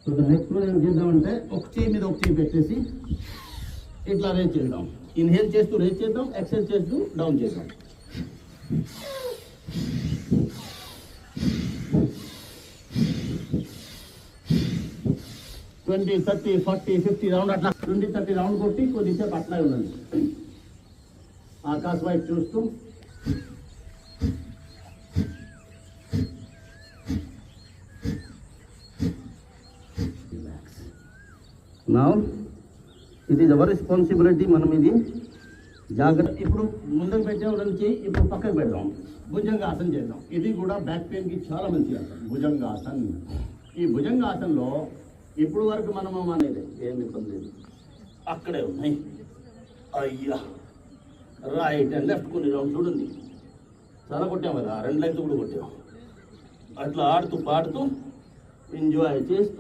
So next ఏం చేద్దామంటే ఒక చేయి మీద ఒక చేయి పెట్టేసి ఇట్లా రేజ్ చేద్దాం. ఇన్హేల్ చేస్తూ రేజ్ చేద్దాం, ఎక్సెల్ చేస్తూ డౌన్ చేద్దాం. 20, 30, 40, 50 రౌండ్ అట్లా 20, 30 రౌండ్ కొట్టి కొద్దిసేపు అట్లా ఉండండి. ఆకాశ్ వైపు చూస్తూ now it is our responsibility. మనం ఇది జాగ్రత్త. ఇప్పుడు ముందుకు పెట్టే నుంచి ఇప్పుడు పక్కకు పెడదాం. భుజంగాసన్ చేద్దాం. ఇది కూడా బ్యాక్ పెయిన్కి చాలా మంచి ఆసనం భుజంగాసన్. ఈ భుజంగాసన్లో ఇప్పుడు వరకు మనము అనేది ఏమి ఇబ్బంది లేదు, అక్కడే ఉన్నాయి. అయ్యా రైట్ అండ్ లెఫ్ట్ కొన్ని రౌండ్ చూడండి. చాలా కొట్టాం కదా, 2 లెగ్స్ కూడా కొట్టాం. అట్లా ఆడుతూ పాడుతూ ఎంజాయ్ చేస్తూ